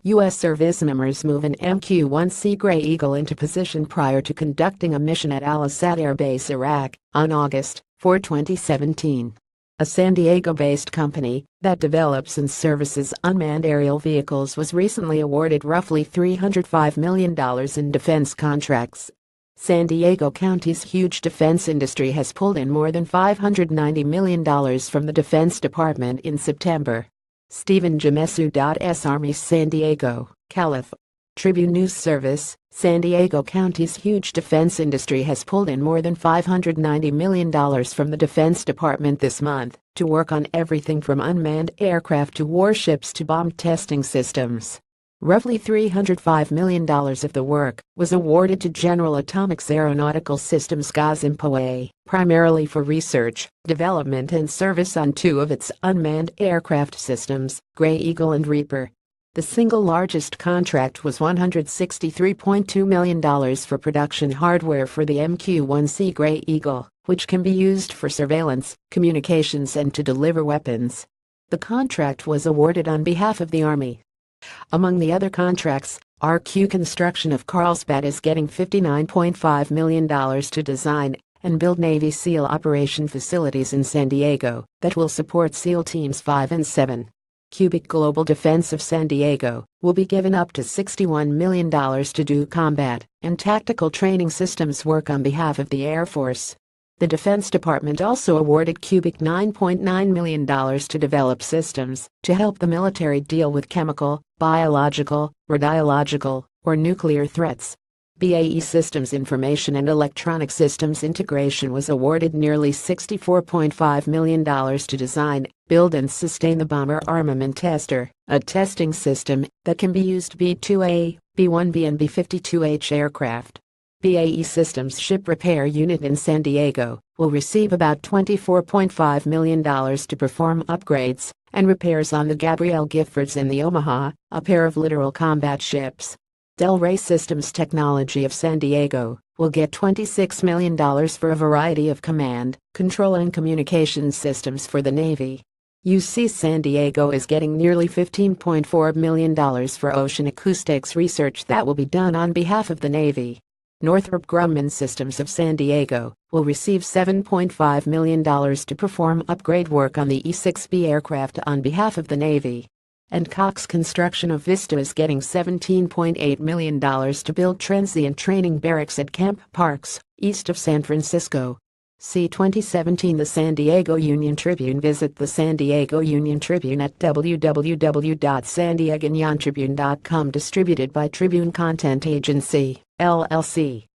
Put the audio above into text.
U.S. servicemembers move an MQ1C Gray Eagle into position prior to conducting a mission at Asad Air Base, Iraq, on August 4, 2017. A San Diego-based company that develops and services unmanned aerial vehicles was recently awarded roughly $305 million in defense contracts. San Diego County's huge defense industry has pulled in more than $590 million from the Defense Department in September. Stephen Jamesu. Army, San Diego, Calif. Tribune News Service. San Diego County's huge defense industry has pulled in more than $590 million from the Defense Department this month to work on everything from unmanned aircraft to warships to bomb testing systems. Roughly $305 million of the work was awarded to General Atomics Aeronautical Systems Gazimpoe, primarily for research, development and service on two of its unmanned aircraft systems, Gray Eagle and Reaper. The single largest contract was $163.2 million for production hardware for the MQ1C Gray Eagle, which can be used for surveillance, communications and to deliver weapons. The contract was awarded on behalf of the Army. Among the other contracts, RQ Construction of Carlsbad is getting $59.5 million to design and build Navy SEAL operation facilities in San Diego that will support SEAL Teams 5 and 7. Cubic Global Defense of San Diego will be given up to $61 million to do combat and tactical training systems work on behalf of the Air Force. The Defense Department also awarded Cubic $9.9 million to develop systems to help the military deal with chemical, biological, radiological, or nuclear threats. BAE Systems Information and Electronic Systems Integration was awarded nearly $64.5 million to design, build and sustain the Bomber Armament Tester, a testing system that can be used B-2A, B-1B and B-52H aircraft. BAE Systems Ship Repair Unit in San Diego will receive about $24.5 million to perform upgrades and repairs on the Gabrielle Giffords and the Omaha, a pair of littoral combat ships. Delray Systems Technology of San Diego will get $26 million for a variety of command, control and communications systems for the Navy. UC San Diego is getting nearly $15.4 million for ocean acoustics research that will be done on behalf of the Navy. Northrop Grumman Systems of San Diego will receive $7.5 million to perform upgrade work on the E-6B aircraft on behalf of the Navy. And Cox Construction of Vista is getting $17.8 million to build transient training barracks at Camp Parks, east of San Francisco. See 2017 The San Diego Union Tribune. Visit the San Diego Union Tribune at www.sandiegouniontribune.com. Distributed by Tribune Content Agency, LLC.